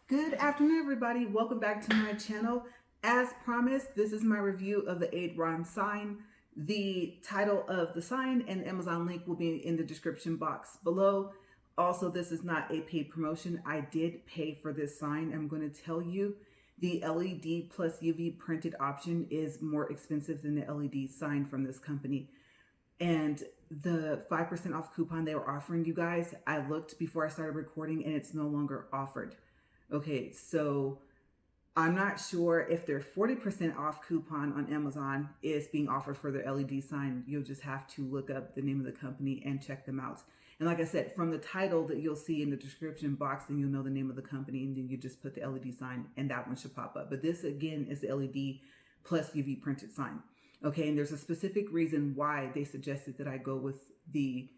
Good afternoon, everybody. Welcome back to my channel. As promised, this is my review of the Aiddwrron sign. The title of the sign and the Amazon link will be in the description box below. Also, this is not a paid promotion. I did pay for this sign. I'm going to tell you the LED plus UV printed option is more expensive than the LED sign from this company. And the 5% off coupon they were offering you guys, I looked before I started recording and it's no longer offered. Okay, so I'm not sure if their 40% off coupon on Amazon is being offered for their LED sign. You'll just have to look up the name of the company and check them out. And like I said, from the title that you'll see in the description box, then you'll know the name of the company, and then you just put the LED sign and that one should pop up. But this again is the LED plus UV printed sign. Okay, and there's a specific reason why they suggested that I go with the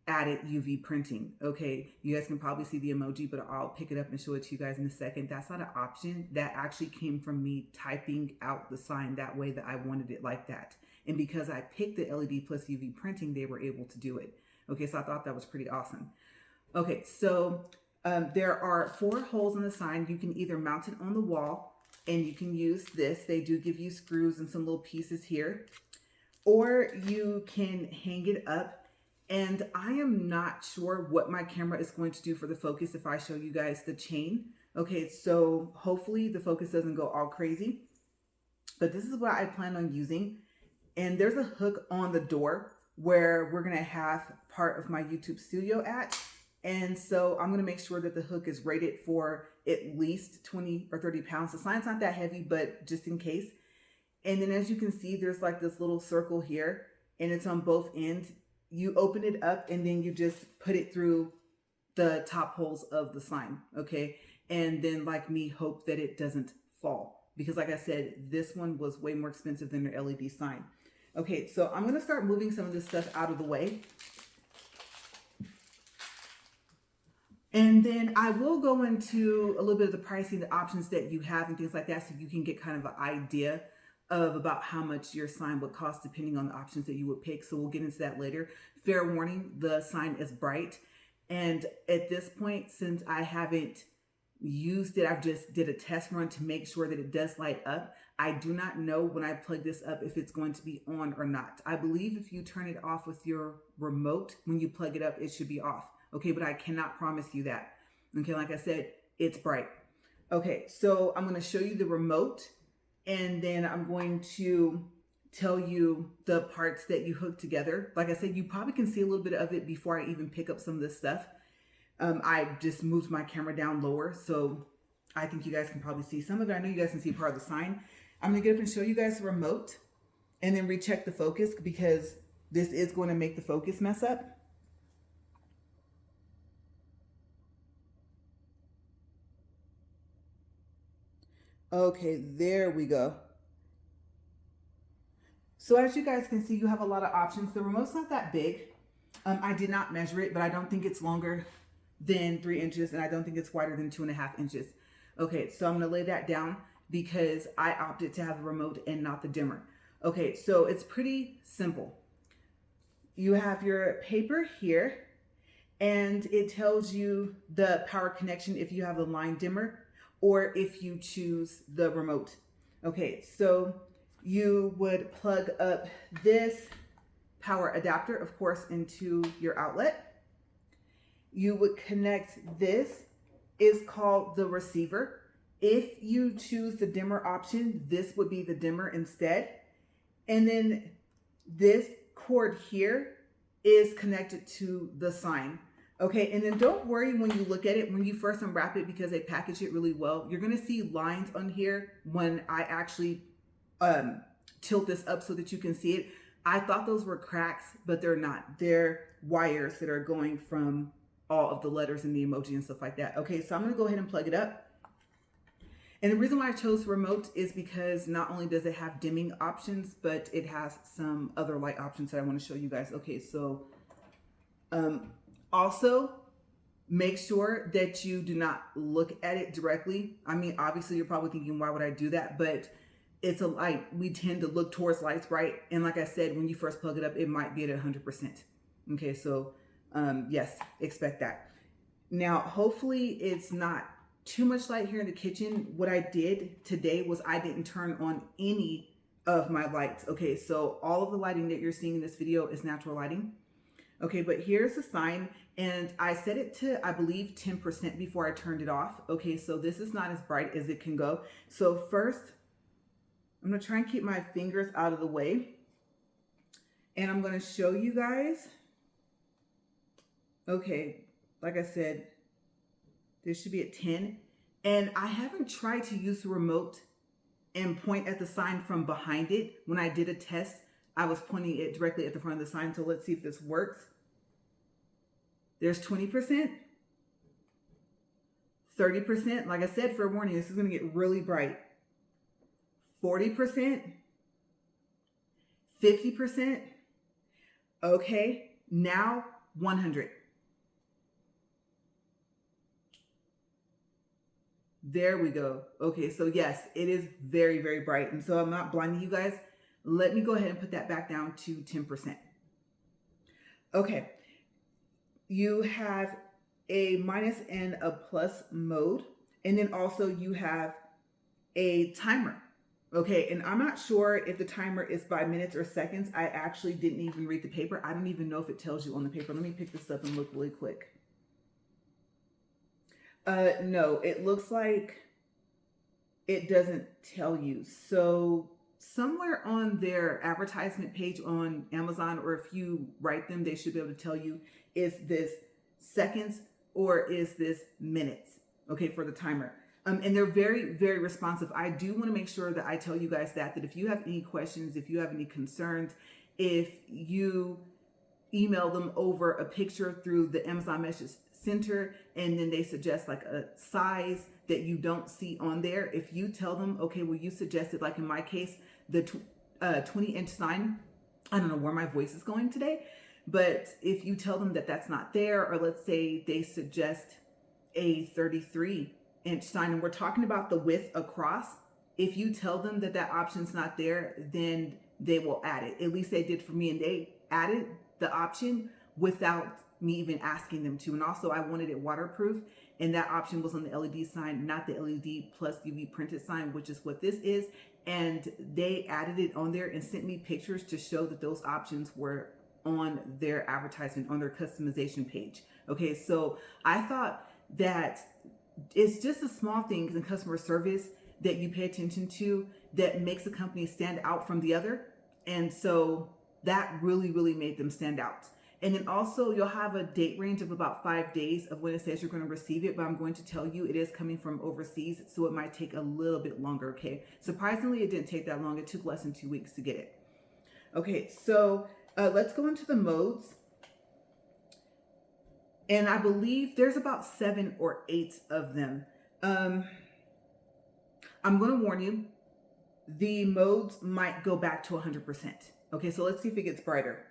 added UV printing. Okay, you guys can probably see the emoji, but I'll pick it up and show it to you guys in a second. That's not an option. That actually came from me typing out the sign that way that I wanted it like that. And because I picked the LED plus UV printing, they were able to do it. Okay, so I thought that was pretty awesome. Okay, so there are 4 holes in the sign. You can either mount it on the wall and you can use this. They do give you screws and some little pieces here. Or you can hang it up. And I am not sure what my camera is going to do for the focus if I show you guys the chain. Okay, so hopefully the focus doesn't go all crazy. But this is what I plan on using. And there's a hook on the door where we're going to have part of my YouTube studio at. And so I'm going to make sure that the hook is rated for at least 20 or 30 pounds. The sign's not that heavy, but just in case. And then as you can see, there's like this little circle here and it's on both ends. You open it up and then you just put it through the top holes of the sign, okay? And then like me, hope that it doesn't fall. Because like I said, this one was way more expensive than their LED sign. Okay, so I'm gonna start moving some of this stuff out of the way. And then I will go into a little bit of the pricing, the options that you have and things like that so you can get kind of an idea of about how much your sign would cost depending on the options that you would pick. So we'll get into that later. Fair warning, the sign is bright. And at this point, since I haven't used it, I've just did a test run to make sure that it does light up. I do not know when I plug this up if it's going to be on or not. I believe if you turn it off with your remote, when you plug it up, it should be off. Okay, but I cannot promise you that. Okay, like I said, it's bright. Okay, so I'm gonna show you the remote and then I'm going to tell you the parts that you hook together. Like I said, you probably can see a little bit of it before I even pick up some of this stuff. I just moved my camera down lower, so I think you guys can probably see some of it. I know you guys can see part of the sign. I'm gonna get up and show you guys the remote and then recheck the focus because this is going to make the focus mess up. Okay, there we go. So as you guys can see, you have a lot of options. The remote's not that big. I did not measure it, but I don't think it's longer than 3 inches and I don't think it's wider than 2.5 inches. Okay, so I'm gonna lay that down because I opted to have the remote and not the dimmer. Okay, so it's pretty simple. You have your paper here and it tells you the power connection if you have the line dimmer or if you choose the remote. Okay, so you would plug up this power adapter, of course, into your outlet. You would connect this, is called the receiver. If you choose the dimmer option, this would be the dimmer instead. And then this cord here is connected to the sign. Okay, and then don't worry when you look at it, when you first unwrap it, because they package it really well. You're gonna see lines on here when I actually tilt this up so that you can see it. I thought those were cracks, but they're not. They're wires that are going from all of the letters and the emoji and stuff like that. Okay, so I'm gonna go ahead and plug it up. And the reason why I chose remote is because not only does it have dimming options, but it has some other light options that I want to show you guys. Okay, so also make sure that you do not look at it directly. I mean, obviously you're probably thinking, why would I do that? But it's a light. We tend to look towards lights, right? And like I said, when you first plug it up, it might be at 100%. Okay, so yes, expect that. Now, hopefully it's not too much light here in the kitchen. What I did today was I didn't turn on any of my lights. Okay, so all of the lighting that you're seeing in this video is natural lighting. Okay, but here's the sign, and I set it to, I believe, 10% before I turned it off. Okay, so this is not as bright as it can go. So first, I'm gonna try and keep my fingers out of the way, and I'm gonna show you guys. Okay, like I said, this should be at 10, and I haven't tried to use the remote and point at the sign from behind it. When I did a test, I was pointing it directly at the front of the sign, so let's see if this works. There's 20%, 30%. Like I said, for a warning, this is gonna get really bright. 40%, 50%. Okay, now 100. There we go. Okay, so yes, it is very, very bright. And so I'm not blinding you guys. Let me go ahead and put that back down to 10%. Okay, you have a minus and a plus mode. And then also you have a timer. Okay, and I'm not sure if the timer is by minutes or seconds. I actually didn't even read the paper. I don't even know if it tells you on the paper. Let me pick this up and look really quick. No, it looks like it doesn't tell you. So somewhere on their advertisement page on Amazon, or if you write them, they should be able to tell you, is this seconds or is this minutes? Okay, for the timer. And they're very, very responsive. I do want to make sure that I tell you guys that if you have any questions, if you have any concerns, if you email them over a picture through the Amazon Message Center, and then they suggest like a size that you don't see on there. If you tell them, okay, well, you suggested, like in my case, the 20-inch sign. I don't know where my voice is going today, but if you tell them that that's not there, or let's say they suggest a 33-inch sign, and we're talking about the width across, if you tell them that that option's not there, then they will add it. At least they did for me, and they added the option without me even asking them to. And also I wanted it waterproof, and that option was on the LED sign, not the LED plus UV printed sign, which is what this is. And they added it on there and sent me pictures to show that those options were on their advertisement, on their customization page. Okay, so I thought that it's just the small things in customer service that you pay attention to that makes a company stand out from the other. And so that really, really made them stand out. And then also you'll have a date range of about 5 days of when it says you're going to receive it, but I'm going to tell you it is coming from overseas, so it might take a little bit longer, okay? Surprisingly, it didn't take that long. It took less than 2 weeks to get it. Okay, so let's go into the modes. And I believe there's about 7 or 8 of them. I'm going to warn you, the modes might go back to 100%. Okay, so let's see if it gets brighter.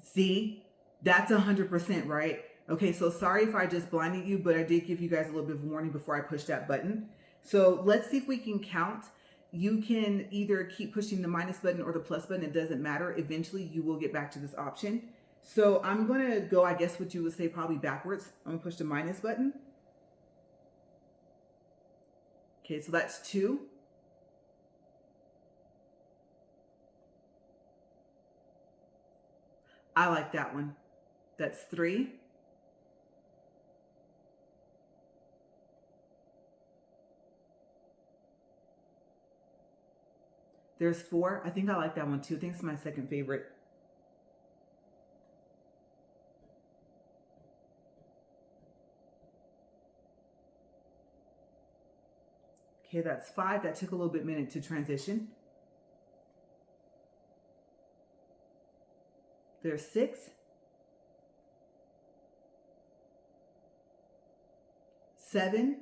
See, that's 100%, right? Okay, so sorry if I just blinded you, but I did give you guys a little bit of warning before I pushed that button. So let's see if we can count. You can either keep pushing the minus button or the plus button. It doesn't matter. Eventually, you will get back to this option. So I'm going to go, I guess what you would say, probably backwards. I'm going to push the minus button. Okay, so that's 2. I like that one. That's 3. There's 4. I think I like that one too. I think it's my second favorite. Okay, that's 5. That took a little bit minute to transition. There's 6. 7.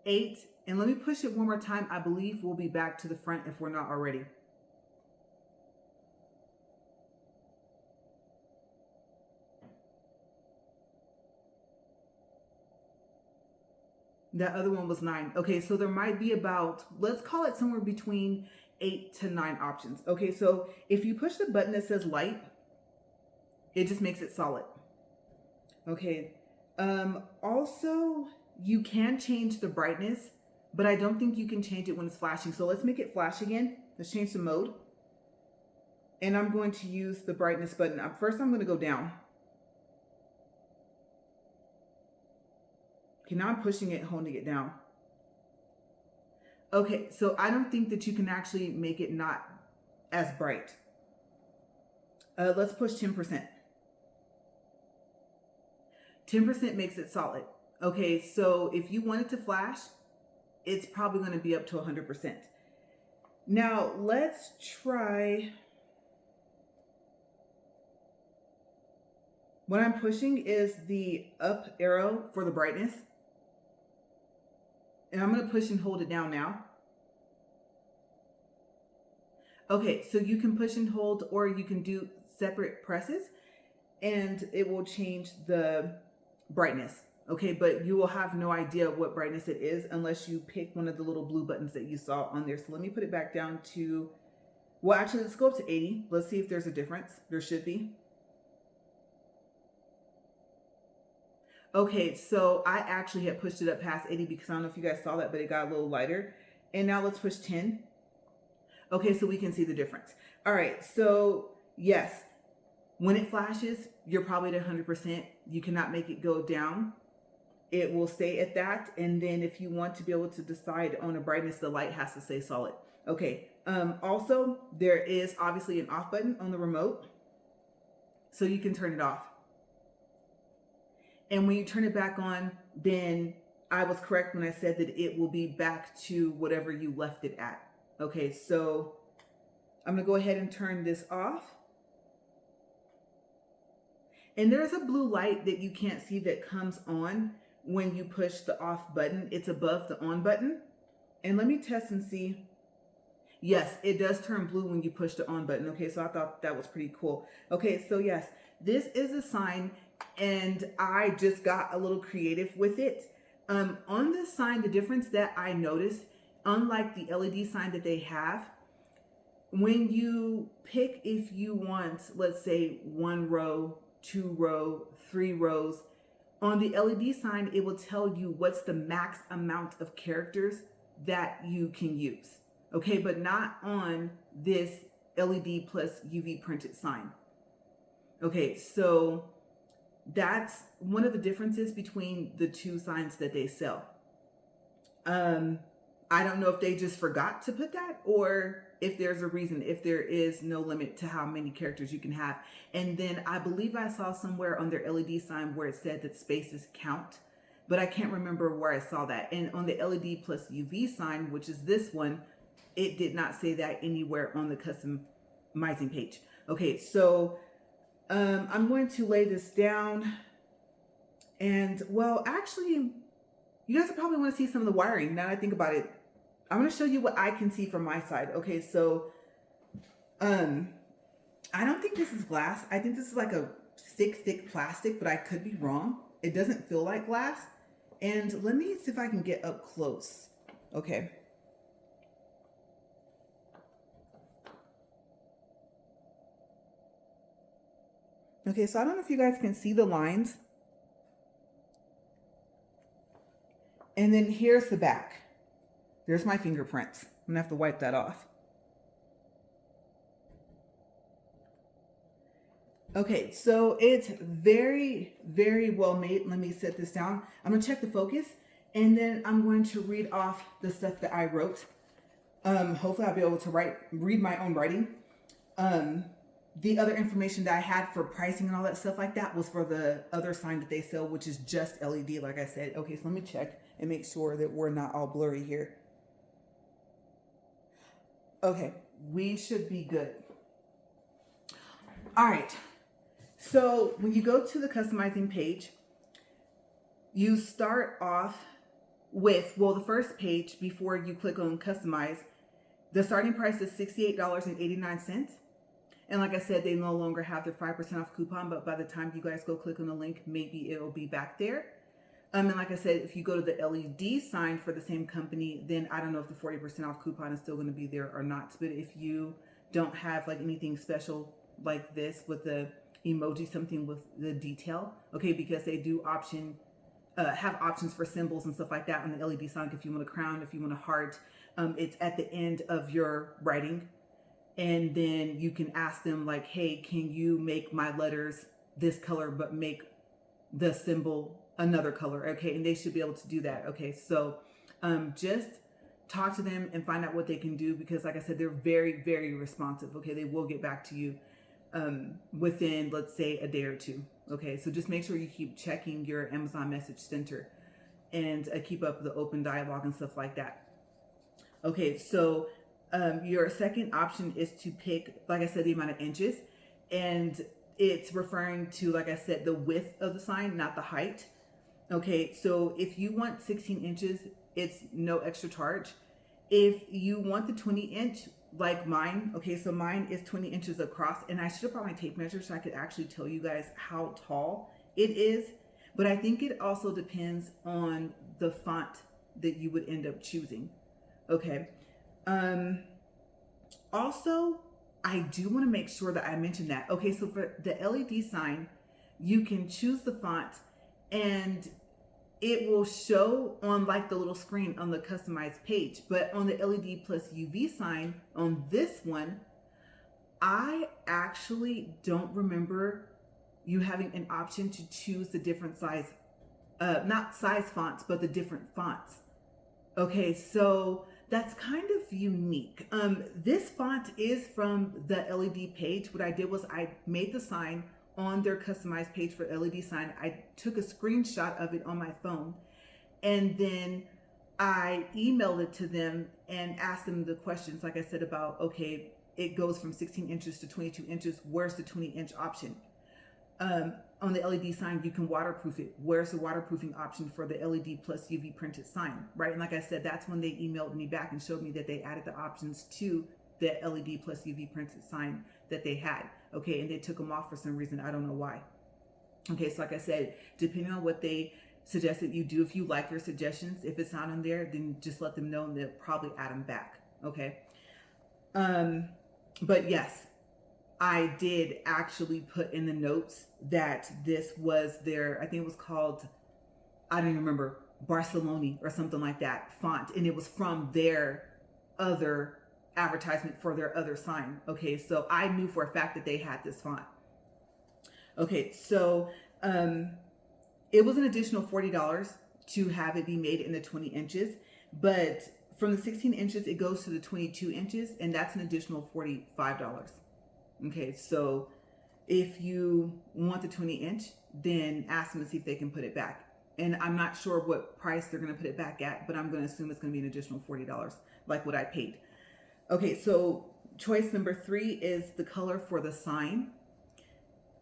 8. And let me push it one more time. I believe we'll be back to the front if we're not already. That other one was 9. Okay, so there might be about, let's call it somewhere between 8 to 9 options. Okay, so if you push the button that says light, It just makes it solid. Okay. Also, you can change the brightness, but I don't think you can change it when it's flashing. So let's make it flash again. Let's change the mode. And I'm going to use the brightness button. First, I'm going to go down. Okay, now I'm pushing it, holding it down. Okay, so I don't think that you can actually make it not as bright. Let's push 10%. 10% makes it solid. Okay, so if you want it to flash, it's probably going to be up to 100%. Now, let's try. What I'm pushing is the up arrow for the brightness. And I'm going to push and hold it down now. Okay, so you can push and hold, or you can do separate presses, and it will change the brightness. Okay, but you will have no idea what brightness it is unless you pick one of the little blue buttons that you saw on there. So let me put it back down to, well, actually, let's go up to 80. Let's see if there's a difference. There should be. Okay, so I actually had pushed it up past 80 because I don't know if you guys saw that, but it got a little lighter. And now let's push 10. Okay, so we can see the difference. All right, so yes, when it flashes, you're probably at 100%. You cannot make it go down. It will stay at that. And then if you want to be able to decide on a brightness, the light has to stay solid. Okay, also, there is obviously an off button on the remote, so you can turn it off. And when you turn it back on, then I was correct when I said that it will be back to whatever you left it at. Okay, so I'm gonna go ahead and turn this off. And there's a blue light that you can't see that comes on when you push the off button. It's above the on button. And let me test and see. Yes, it does turn blue when you push the on button. Okay, so I thought that was pretty cool. Okay, so yes, this is a sign, and I just got a little creative with it. On this sign, the difference that I noticed, unlike the LED sign that they have, when you pick if you want, let's say 1 row, 2 row, 3 rows, on the LED sign, it will tell you what's the max amount of characters that you can use. Okay, but not on this LED plus UV printed sign. Okay, so that's one of the differences between the two signs that they sell. I don't know if they just forgot to put that, or if there's a reason, if there is no limit to how many characters you can have. And then I believe I saw somewhere on their LED sign where it said that spaces count, but I can't remember where I saw that. And on the LED plus UV sign, which is this one, it did not say that anywhere on the customizing page. Okay, so I'm going to lay this down. And well, actually, you guys probably want to see some of the wiring. Now that I think about it, I'm going to show you what I can see from my side. Okay, so I don't think this is glass. I think this is like a thick plastic, but I could be wrong. It doesn't feel like glass. And let me see if I can get up close. Okay. Okay, so I don't know if you guys can see the lines. And then here's the back. There's my fingerprints. I'm gonna have to wipe that off. Okay, so it's very, very well made. Let me set this down. I'm gonna check the focus, and then I'm going to read off the stuff that I wrote. Hopefully I'll be able to read my own writing. The other information that I had for pricing and all that stuff like that was for the other sign that they sell, which is just LED, like I said. Okay, so let me check and make sure that we're not all blurry here. Okay, we should be good. All right, so when you go to the customizing page, you start off with, well, the first page before you click on customize, the starting price is $68.89. And like I said, they no longer have their 5% off coupon, but by the time you guys go click on the link, maybe it'll be back there. And like I said, if you go to the LED sign for the same company, then I don't know if the 40% off coupon is still going to be there or not. But if you don't have like anything special like this with the emoji something with the detail, okay, because they do have options for symbols and stuff like that on the LED sign. If you want a crown, if you want a heart, it's at the end of your writing. And then you can ask them like, hey, can you make my letters this color, but make the symbol another color? Okay, and they should be able to do that. Okay, so just talk to them and find out what they can do, because like I said, they're very, very responsive. Okay, they will get back to you within, let's say, a day or two. Okay, so just make sure you keep checking your Amazon Message Center and keep up the open dialogue and stuff like that. Okay, so your second option is to pick, like I said, the amount of inches, and it's referring to, like I said, the width of the sign, not the height. Okay, so if you want 16 inches, it's no extra charge. If you want the 20-inch, like mine, okay, so mine is 20 inches across, and I should have brought my tape measure so I could actually tell you guys how tall it is, but I think it also depends on the font that you would end up choosing. Okay. Also, I do want to make sure that I mention that. Okay, so for the LED sign, you can choose the font and it will show on like the little screen on the customized page. But on the LED plus UV sign, on this one, I actually don't remember you having an option to choose the different size, not size fonts, but the different fonts. Okay, so that's kind of unique. This font is from the LED page. What I did was I made the sign on their customized page for LED sign. I took a screenshot of it on my phone, and then I emailed it to them and asked them the questions, like I said, about, okay, it goes from 16 inches to 22 inches. Where's the 20-inch option? On the LED sign, you can waterproof it. Where's the waterproofing option for the LED plus UV printed sign, right? And like I said, that's when they emailed me back and showed me that they added the options to the LED plus UV printed sign that they had. Okay, and they took them off for some reason. I don't know why. Okay, so like I said, depending on what they suggested you do, if you like your suggestions, if it's not in there, then just let them know and they'll probably add them back. Okay. But yes, I did actually put in the notes that this was their, I think it was called, I don't even remember, Barcelona or something like that font. And it was from their other advertisement for their other sign. Okay, so I knew for a fact that they had this font. Okay, so it was an additional $40 to have it be made in the 20 inches. But from the 16 inches, it goes to the 22 inches, and that's an additional $45. Okay, so if you want the 20-inch, then ask them to see if they can put it back. And I'm not sure what price they're going to put it back at, but I'm going to assume it's going to be an additional $40, like what I paid. Okay, so choice number 3 is the color for the sign.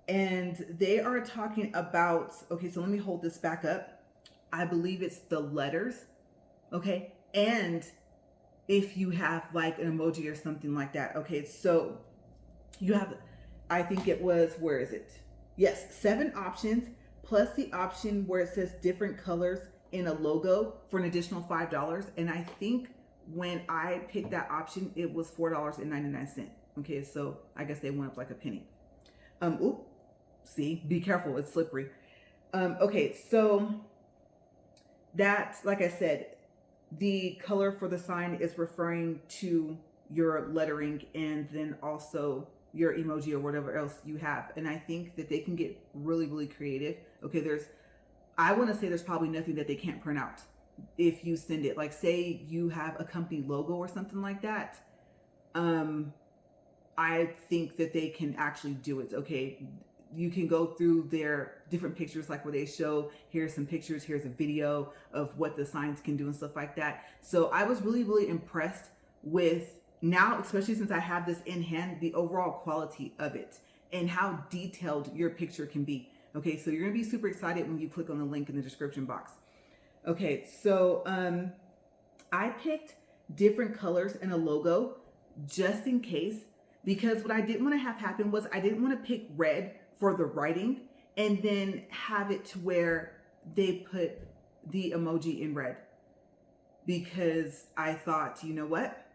And they are talking about, okay, so let me hold this back up. I believe it's the letters, okay? And if you have like an emoji or something like that, okay, so you have, I think it was, where is it? Yes, 7 options plus the option where it says different colors in a logo for an additional $5. And I think when I picked that option, it was $4.99. Okay, so I guess they went up like a penny. Oop, see, be careful, it's slippery. Okay, so that, like I said, the color for the sign is referring to your lettering and then also your emoji or whatever else you have. And I think that they can get really, really creative. Okay, I want to say there's probably nothing that they can't print out if you send it. Like, say you have a company logo or something like that. I think that they can actually do it. Okay, you can go through their different pictures, like where they show, here's some pictures, here's a video of what the signs can do and stuff like that. So I was really, really impressed with, now, especially since I have this in hand, the overall quality of it and how detailed your picture can be. Okay, so you're gonna be super excited when you click on the link in the description box. Okay, so I picked different colors in a logo just in case, because what I didn't want to have happen was I didn't want to pick red for the writing and then have it to where they put the emoji in red, because I thought, you know what?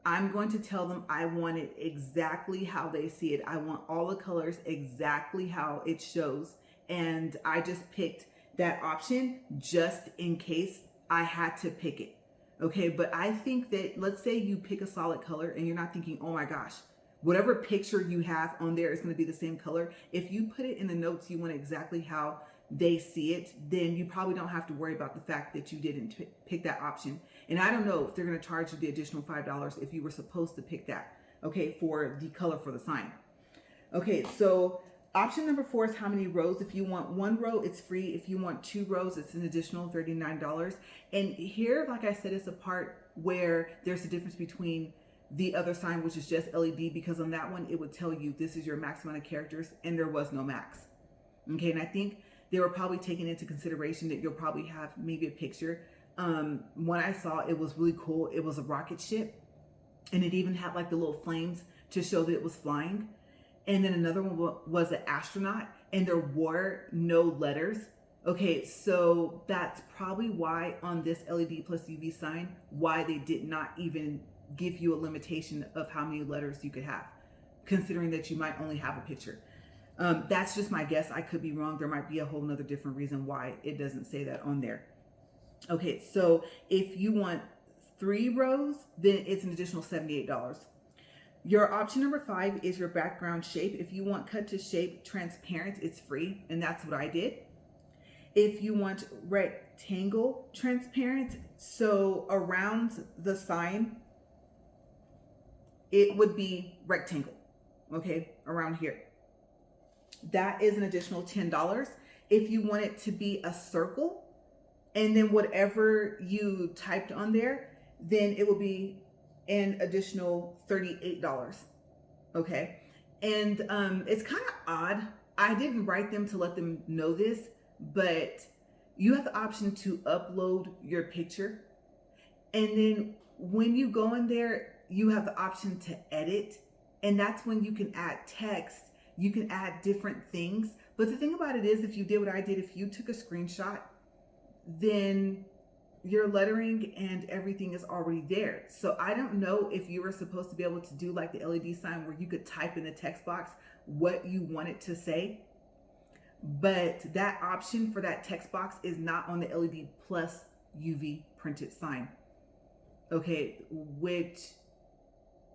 I'm going to tell them I want it exactly how they see it. I want all the colors exactly how it shows. And I just picked that option just in case I had to pick it. Okay, but I think that, let's say you pick a solid color and you're not thinking, oh my gosh, whatever picture you have on there is going to be the same color. If you put it in the notes, you want exactly how they see it, then you probably don't have to worry about the fact that you didn't pick that option. And I don't know if they're going to charge you the additional $5 if you were supposed to pick that, okay, for the color for the sign. Okay, so option number 4 is how many rows. If you want 1 row, it's free. If you want 2 rows, it's an additional $39. And here, like I said, it's a part where there's a difference between the other sign, which is just LED, because on that one, it would tell you this is your max amount of characters, and there was no max. Okay, and I think they were probably taking into consideration that you'll probably have maybe a picture. One I saw, it was really cool. It was a rocket ship, and it even had like the little flames to show that it was flying. And then another one was an astronaut, and there were no letters. Okay, so that's probably why on this LED plus UV sign, why they did not even give you a limitation of how many letters you could have, considering that you might only have a picture. That's just my guess. I could be wrong. There might be a whole nother different reason why it doesn't say that on there. Okay, so if you want 3 rows, then it's an additional $78. Your option number 5 is your background shape. If you want cut to shape transparent, it's free, and that's what I did. If you want rectangle transparent, so around the sign, it would be rectangle, okay, around here. That is an additional $10. If you want it to be a circle, and then whatever you typed on there, then it will be an additional $38. Okay, and it's kind of odd. I didn't write them to let them know this, but you have the option to upload your picture, and then when you go in there, you have the option to edit, and that's when you can add text. You can add different things. But the thing about it is, if you did what I did, if you took a screenshot, then your lettering and everything is already there. So I don't know if you were supposed to be able to do like the LED sign where you could type in the text box what you wanted to say, but that option for that text box is not on the LED plus UV printed sign. Okay, which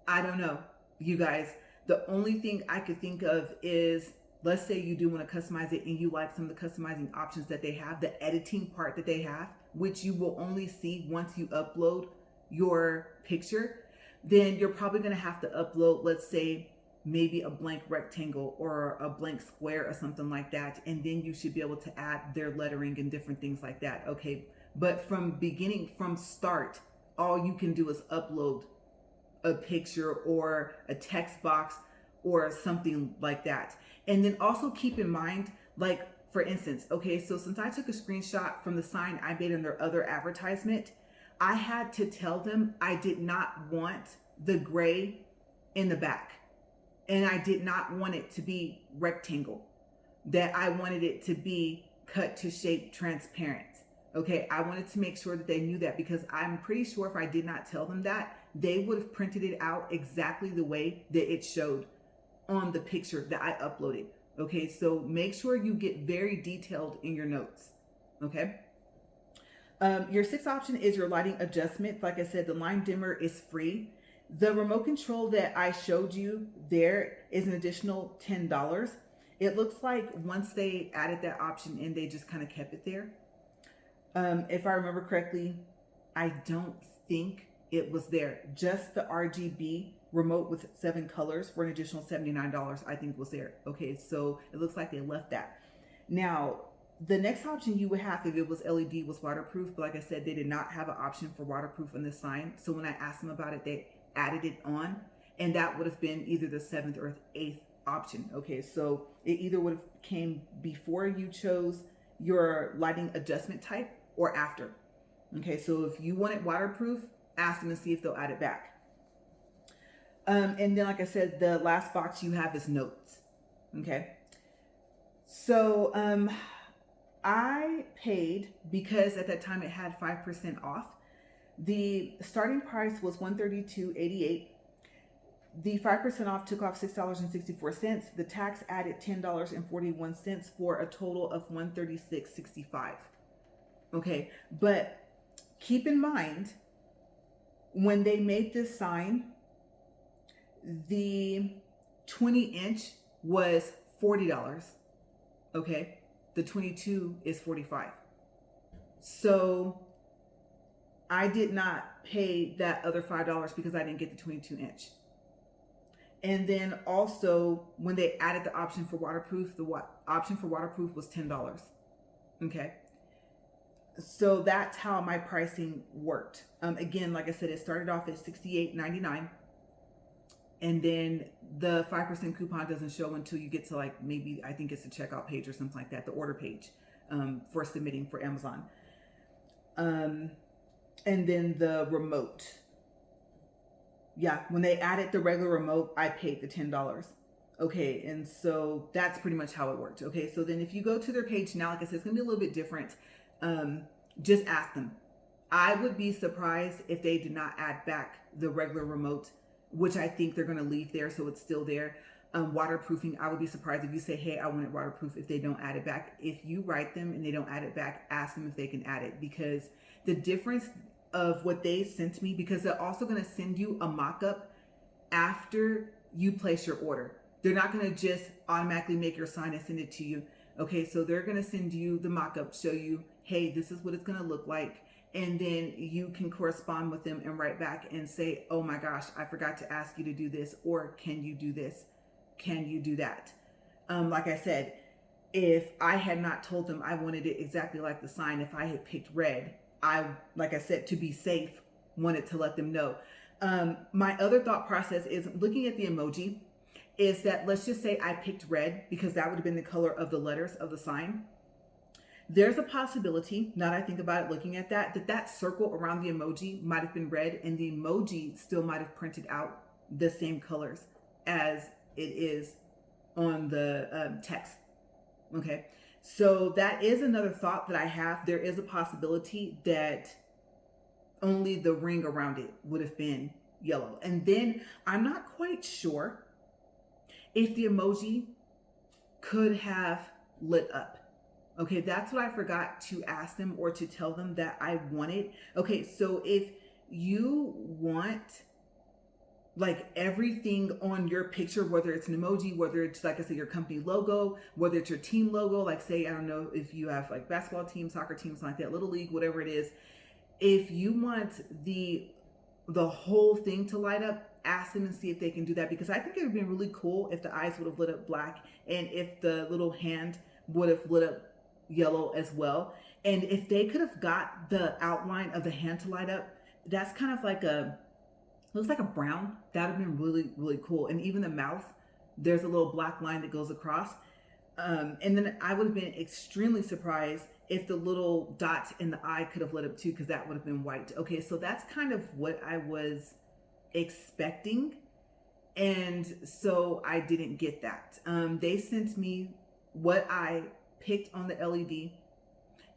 I don't know, you guys. The only thing I could think of is, let's say you do want to customize it and you like some of the customizing options that they have, the editing part that they have, which you will only see once you upload your picture, then you're probably going to have to upload, let's say, maybe a blank rectangle or a blank square or something like that. And then you should be able to add their lettering and different things like that. Okay. But from start, all you can do is upload a picture or a text box or something like that. And then also keep in mind, like for instance, okay, so since I took a screenshot from the sign I made in their other advertisement, I had to tell them I did not want the gray in the back. And I did not want it to be rectangle, that I wanted it to be cut to shape transparent. Okay, I wanted to make sure that they knew that, because I'm pretty sure if I did not tell them that, they would have printed it out exactly the way that it showed on the picture that I uploaded. Okay, so make sure you get very detailed in your notes. Okay. Your 6th option is your lighting adjustment. Like I said, the line dimmer is free. The remote control that I showed you there is an additional $10. It looks like once they added that option in, they just kind of kept it there. If I remember correctly, I don't think it was there. Just the RGB remote with 7 colors for an additional $79, I think was there. Okay, so it looks like they left that. Now, the next option you would have if it was LED was waterproof, but like I said, they did not have an option for waterproof on this sign. So when I asked them about it, they added it on, and that would have been either the 7th or 8th option. Okay, so it either would have came before you chose your lighting adjustment type or after. Okay, so if you want it waterproof, ask them and see if they'll add it back. And then, like I said, the last box you have is notes. Okay, so I paid, because at that time it had 5% off. The starting price was $132.88. The 5% off took off $6.64. The tax added $10.41 for a total of $136.65. Okay, but keep in mind, when they made this sign, the 20-inch was $40. Okay, the 22 is $45. So I did not pay that other $5 because I didn't get the 22-inch. And then also, when they added the option for waterproof, the option for waterproof was $10. Okay. So that's how my pricing worked. Again, like I said, it started off at $68.99. And then the 5% coupon doesn't show until you get to, like, maybe, I think it's the checkout page or something like that, the order page for submitting for Amazon. And then the remote. Yeah, when they added the regular remote, I paid the $10. Okay, and so that's pretty much how it worked. Okay, so then if you go to their page now, like I said, it's gonna be a little bit different. Just ask them. I would be surprised if they did not add back the regular remote, which I think they're gonna leave there, so it's still there. Waterproofing, I would be surprised if you say, hey, I want it waterproof, if they don't add it back. If you write them and they don't add it back, ask them if they can add it, because the difference of what they sent me, because they're also going to send you a mock-up after you place your order. They're not going to just automatically make your sign and send it to you. Okay, so they're going to send you the mock-up, show you, hey, this is what it's going to look like. And then you can correspond with them and write back and say, oh my gosh, I forgot to ask you to do this, or can you do this? Can you do that? Like I said, if I had not told them I wanted it exactly like the sign, if I had picked red, I, like I said, to be safe, wanted to let them know. My other thought process is looking at the emoji, is that let's just say I picked red because that would have been the color of the letters of the sign. There's a possibility, now that I think about it, looking at that, that circle around the emoji might have been red, and the emoji still might have printed out the same colors as it is on the text. Okay. So that is another thought that I have. There is a possibility that only the ring around it would have been yellow. And then I'm not quite sure if the emoji could have lit up. Okay, that's what I forgot to ask them or to tell them that I wanted. Okay, so if you want like everything on your picture, whether it's an emoji, whether it's, like I said, your company logo, whether it's your team logo, like say, I don't know if you have like basketball team, soccer teams like that, little league, whatever it is. If you want the whole thing to light up, ask them and see if they can do that, because I think it would have been really cool if the eyes would have lit up black and if the little hand would have lit up yellow as well. And if they could have got the outline of the hand to light up, that's kind of like looks like a brown. That would have been really, really cool. And even the mouth, there's a little black line that goes across. And then I would have been extremely surprised if the little dots in the eye could have lit up too, because that would have been white. Okay, so that's kind of what I was expecting. And so I didn't get that. They sent me what I picked on the LED,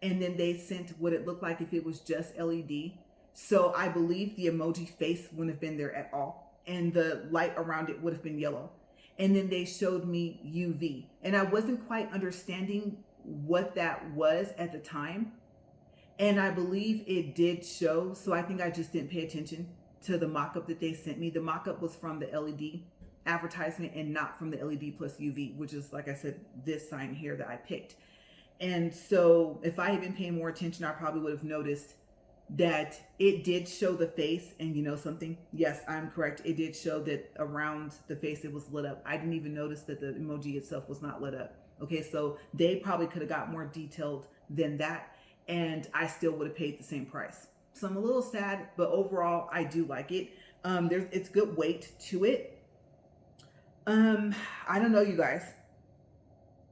and then they sent what it looked like if it was just LED. So I believe the emoji face wouldn't have been there at all, and the light around it would have been yellow. And then they showed me UV, and I wasn't quite understanding what that was at the time. And I believe it did show, so I think I just didn't pay attention to the mock-up that they sent me. The mock-up was from the LED advertisement and not from the LED plus UV, which is, like I said, this sign here that I picked. And so if I had been paying more attention, I probably would have noticed that it did show the face. And you know something? Yes, I'm correct. It did show that around the face it was lit up. I didn't even notice that the emoji itself was not lit up. Okay, so they probably could have got more detailed than that, and I still would have paid the same price. So I'm a little sad, but overall I do like it. It's good weight to it. I don't know, you guys.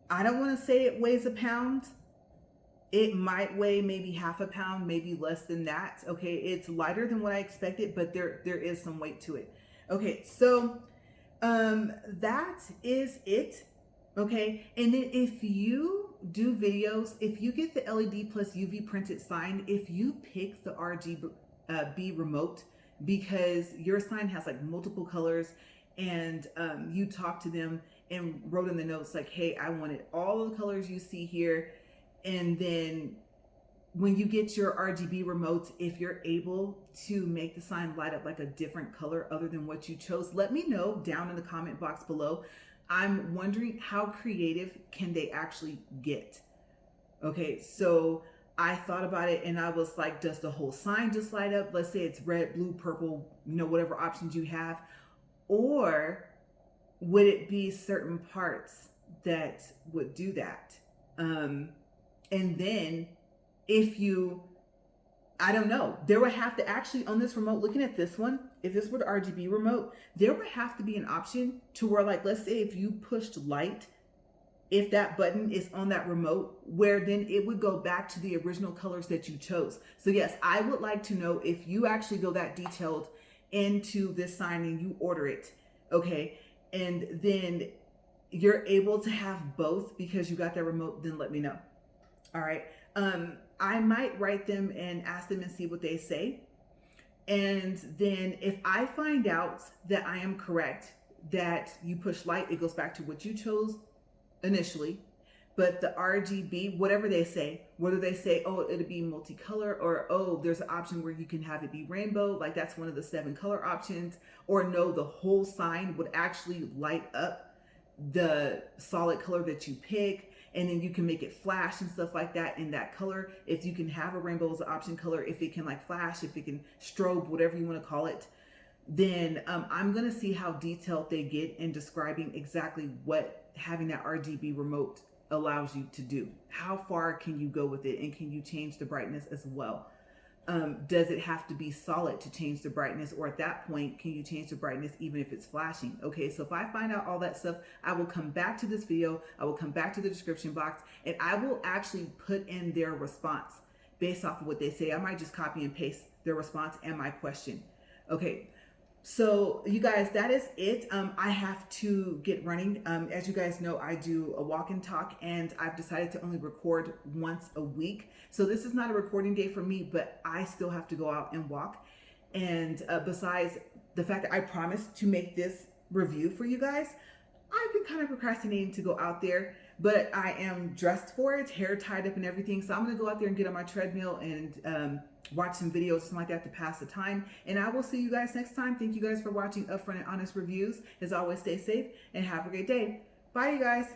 I don't want to say it weighs a pound. It might weigh maybe half a pound, maybe less than that. Okay, it's lighter than what I expected, but there is some weight to it. Okay, so that is it. Okay, and then if you do videos, if you get the LED plus UV printed sign, if you pick the be remote, because your sign has like multiple colors, and you talked to them and wrote in the notes like, hey, I wanted all of the colors you see here. And then when you get your RGB remotes, if you're able to make the sign light up like a different color other than what you chose, let me know down in the comment box below. I'm wondering how creative can they actually get? Okay, so I thought about it and I was like, does the whole sign just light up? Let's say it's red, blue, purple, whatever options you have. Or would it be certain parts that would do that? And then if you, I don't know, there would have to actually, on this remote, looking at this one, if this were the RGB remote, there would have to be an option to where, like, let's say if you pushed light, if that button is on that remote, where then it would go back to the original colors that you chose. So yes, I would like to know if you actually go that detailed into this sign and you order it, okay, and then you're able to have both because you got that remote, then let me know. All right. I might write them and ask them and see what they say. And then if I find out that I am correct, that you push light, it goes back to what you chose initially. But the RGB, whatever they say, whether they say, oh, it'll be multicolor, or, oh, there's an option where you can have it be rainbow, like that's one of the 7 color options, or no, the whole sign would actually light up the solid color that you pick, and then you can make it flash and stuff like that in that color. If you can have a rainbow as an option color, if it can like flash, if it can strobe, whatever you want to call it, then I'm going to see how detailed they get in describing exactly what having that RGB remote allows you to do. How far can you go with it, and can you change the brightness as well? Does it have to be solid to change the brightness, or at that point, can you change the brightness even if it's flashing? Okay, so if I find out all that stuff, I will come back to this video, I will come back to the description box, and I will actually put in their response based off of what they say. I might just copy and paste their response and my question. Okay, so you guys, that is it. I have to get running. As you guys know, I do a walk and talk, and I've decided to only record once a week. So this is not a recording day for me, but I still have to go out and walk. And besides the fact that I promised to make this review for you guys, I've been kind of procrastinating to go out there, but I am dressed for it, hair tied up and everything. So I'm gonna go out there and get on my treadmill and watch some videos, something like that, to pass the time. And I will see you guys next time. Thank you guys for watching Upfront and Honest Reviews. As always, stay safe and have a great day. Bye, you guys.